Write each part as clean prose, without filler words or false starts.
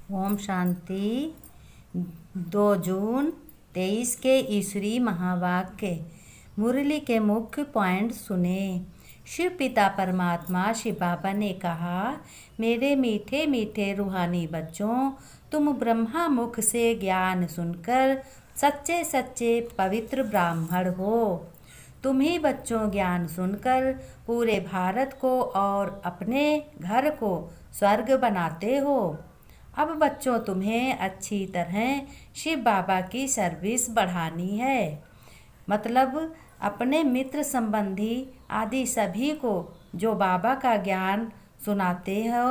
ओम शांति। 2 जून 23 के ईश्वरी महावाक्य मुरली के मुख्य पॉइंट सुने। शिव पिता परमात्मा शिव बाबा ने कहा, मेरे मीठे मीठे रूहानी बच्चों, तुम ब्रह्मा मुख से ज्ञान सुनकर सच्चे सच्चे पवित्र ब्राह्मण हो। तुम ही बच्चों ज्ञान सुनकर पूरे भारत को और अपने घर को स्वर्ग बनाते हो। अब बच्चों, तुम्हें अच्छी तरह शिव बाबा की सर्विस बढ़ानी है। मतलब अपने मित्र संबंधी आदि सभी को जो बाबा का ज्ञान सुनाते हो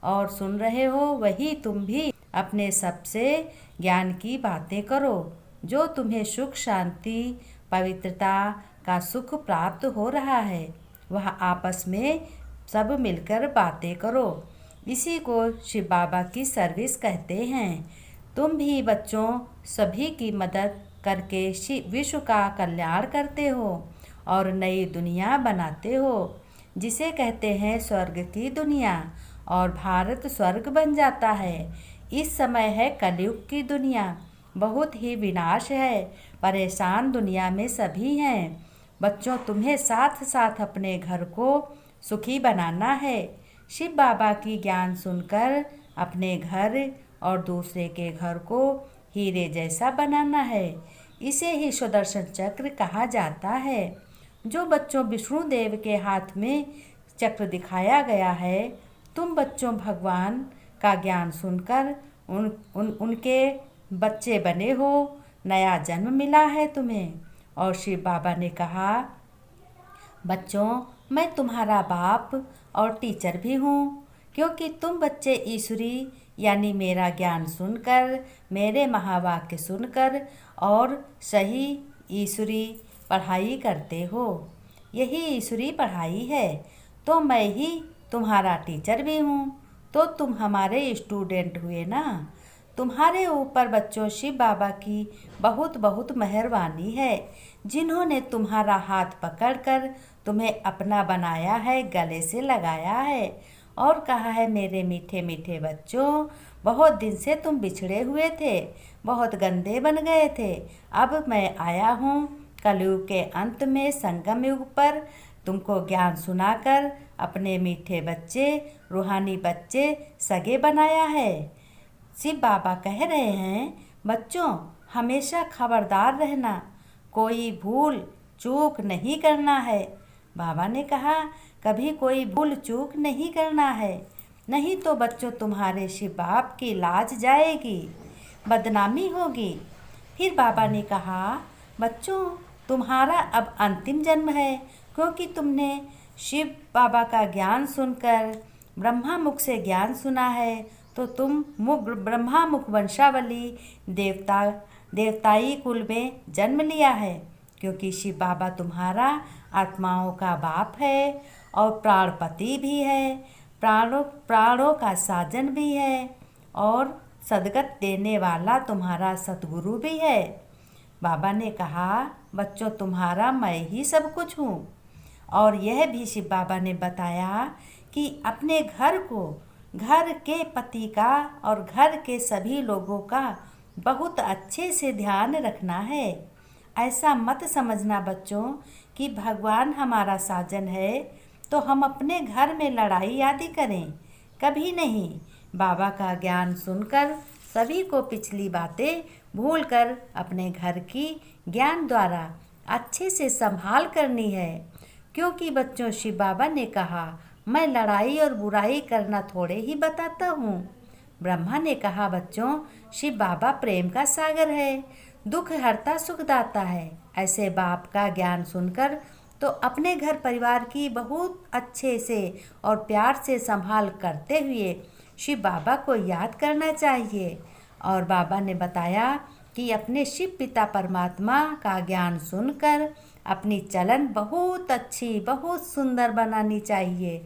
और सुन रहे हो, वही तुम भी अपने सबसे ज्ञान की बातें करो, जो तुम्हें सुख शांति पवित्रता का सुख प्राप्त हो रहा है। वह आपस में सब मिलकर बातें करो। इसी को शिव बाबा की सर्विस कहते हैं। तुम भी बच्चों सभी की मदद करके विश्व का कल्याण करते हो और नई दुनिया बनाते हो, जिसे कहते हैं स्वर्ग की दुनिया, और भारत स्वर्ग बन जाता है। इस समय है कलयुग की दुनिया, बहुत ही विनाश है, परेशान दुनिया में सभी हैं। बच्चों, तुम्हें साथ साथ अपने घर को सुखी बनाना है। शिव बाबा की ज्ञान सुनकर अपने घर और दूसरे के घर को हीरे जैसा बनाना है। इसे ही सुदर्शन चक्र कहा जाता है। जो बच्चों विष्णु देव के हाथ में चक्र दिखाया गया है, तुम बच्चों भगवान का ज्ञान सुनकर उनके बच्चे बने हो, नया जन्म मिला है तुम्हें। और शिव बाबा ने कहा, बच्चों मैं तुम्हारा बाप और टीचर भी हूँ, क्योंकि तुम बच्चे ईश्वरी यानी मेरा ज्ञान सुनकर, मेरे महावाक्य सुनकर और सही ईश्वरी पढ़ाई करते हो। यही ईश्वरी पढ़ाई है, तो मैं ही तुम्हारा टीचर भी हूँ, तो तुम हमारे स्टूडेंट हुए ना। तुम्हारे ऊपर बच्चों शिव बाबा की बहुत बहुत मेहरबानी है, जिन्होंने तुम्हारा हाथ पकड़कर तुम्हें अपना बनाया है, गले से लगाया है और कहा है, मेरे मीठे मीठे बच्चों, बहुत दिन से तुम बिछड़े हुए थे, बहुत गंदे बन गए थे। अब मैं आया हूँ कलयुग के अंत में संगम युग पर तुमको ज्ञान सुनाकर अपने मीठे बच्चे, रूहानी बच्चे सगे बनाया है। शिव बाबा कह रहे हैं, बच्चों हमेशा खबरदार रहना, कोई भूल चूक नहीं करना है। बाबा ने कहा, कभी कोई भूल चूक नहीं करना है, नहीं तो बच्चों तुम्हारे शिव बाप की लाज जाएगी, बदनामी होगी। फिर बाबा ने कहा, बच्चों तुम्हारा अब अंतिम जन्म है, क्योंकि तुमने शिव बाबा का ज्ञान सुनकर ब्रह्मा मुख से ज्ञान सुना है, तो तुम ब्रह्मा मुख वंशावली देवताई कुल में जन्म लिया है। क्योंकि शिव बाबा तुम्हारा आत्माओं का बाप है और प्राणपति भी है, प्राणों का साजन भी है और सदगत देने वाला तुम्हारा सतगुरु भी है। बाबा ने कहा, बच्चों तुम्हारा मैं ही सब कुछ हूँ। और यह भी शिव बाबा ने बताया कि अपने घर को, घर के पति का और घर के सभी लोगों का बहुत अच्छे से ध्यान रखना है। ऐसा मत समझना बच्चों कि भगवान हमारा साजन है तो हम अपने घर में लड़ाई आदि करें, कभी नहीं। बाबा का ज्ञान सुनकर सभी को पिछली बातें भूलकर अपने घर की ज्ञान द्वारा अच्छे से संभाल करनी है। क्योंकि बच्चों शिव बाबा ने कहा, मैं लड़ाई और बुराई करना थोड़े ही बताता हूँ। ब्रह्मा ने कहा, बच्चों शिव बाबा प्रेम का सागर है, दुख हरता सुख दाता है। ऐसे बाप का ज्ञान सुनकर तो अपने घर परिवार की बहुत अच्छे से और प्यार से संभाल करते हुए शिव बाबा को याद करना चाहिए। और बाबा ने बताया कि अपने शिव पिता परमात्मा का ज्ञान सुनकर अपनी चलन बहुत अच्छी, बहुत सुंदर बनानी चाहिए।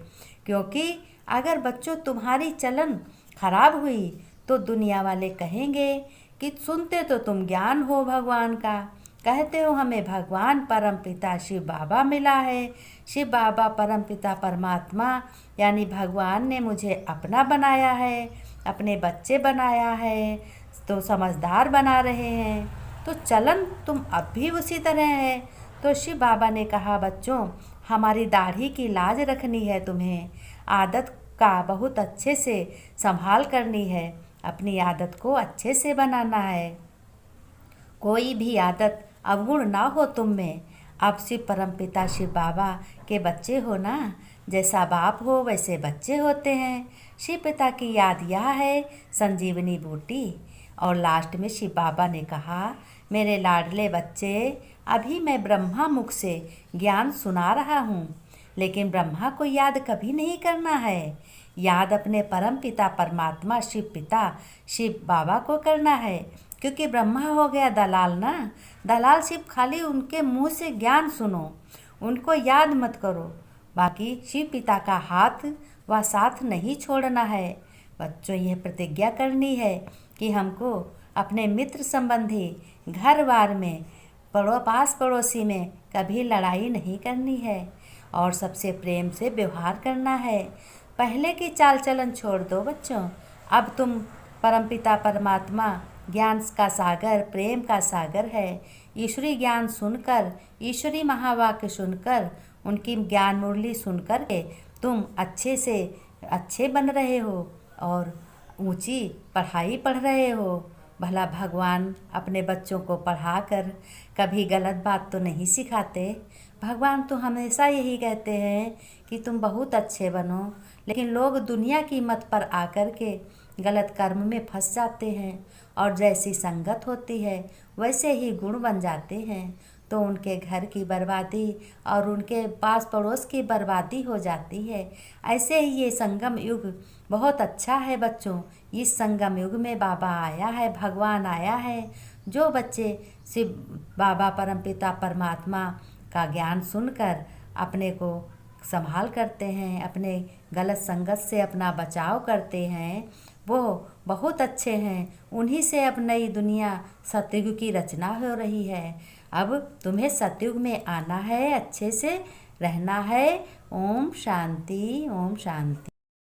क्योंकि अगर बच्चों तुम्हारी चलन खराब हुई तो दुनिया वाले कहेंगे कि सुनते तो तुम ज्ञान हो भगवान का, कहते हो हमें भगवान परम पिता शिव बाबा मिला है, शिव बाबा परम पिता परमात्मा यानी भगवान ने मुझे अपना बनाया है, अपने बच्चे बनाया है तो समझदार बना रहे हैं, तो चलन तुम अब भी उसी तरह है। तो शिव बाबा ने कहा, बच्चों हमारी दाढ़ी की लाज रखनी है, तुम्हें आदत का बहुत अच्छे से संभाल करनी है, अपनी आदत को अच्छे से बनाना है, कोई भी आदत अवगुण ना हो तुम में। आप शिव परमपिता शिव बाबा के बच्चे हो ना, जैसा बाप हो वैसे बच्चे होते हैं। शिव पिता की याद यह है संजीवनी बूटी। और लास्ट में शिव बाबा ने कहा, मेरे लाडले बच्चे, अभी मैं ब्रह्मा मुख से ज्ञान सुना रहा हूँ, लेकिन ब्रह्मा को याद कभी नहीं करना है, याद अपने परम पिता परमात्मा शिव पिता शिव बाबा को करना है। क्योंकि ब्रह्मा हो गया दलाल ना, दलाल सिर्फ खाली उनके मुंह से ज्ञान सुनो, उनको याद मत करो, बाकी शिव पिता का हाथ व साथ नहीं छोड़ना है। बच्चों यह प्रतिज्ञा करनी है कि हमको अपने मित्र संबंधी घर बार में पास पड़ोसी में कभी लड़ाई नहीं करनी है और सबसे प्रेम से व्यवहार करना है। पहले की चाल चलन छोड़ दो बच्चों, अब तुम परमपिता परमात्मा ज्ञान का सागर प्रेम का सागर है। ईश्वरी ज्ञान सुनकर, ईश्वरी महावाक्य सुनकर, उनकी ज्ञान मुरली सुनकर के तुम अच्छे से अच्छे बन रहे हो और ऊंची पढ़ाई पढ़ रहे हो। भला भगवान अपने बच्चों को पढ़ाकर कभी गलत बात तो नहीं सिखाते। भगवान तो हमेशा यही कहते हैं कि तुम बहुत अच्छे बनो, लेकिन लोग दुनिया की मत पर आकर के गलत कर्म में फंस जाते हैं और जैसी संगत होती है वैसे ही गुण बन जाते हैं, तो उनके घर की बर्बादी और उनके पास पड़ोस की बर्बादी हो जाती है। ऐसे ही ये संगम युग बहुत अच्छा है बच्चों। इस संगम युग में बाबा आया है, भगवान आया है। जो बच्चे शिव बाबा परमपिता परमात्मा का ज्ञान सुनकर अपने को संभाल करते हैं, अपने गलत संगत से अपना बचाव करते हैं, वो बहुत अच्छे हैं। उन्हीं से अब नई दुनिया सतयुग की रचना हो रही है। अब तुम्हें सतयुग में आना है, अच्छे से रहना है। ओम शांति, ओम शांति।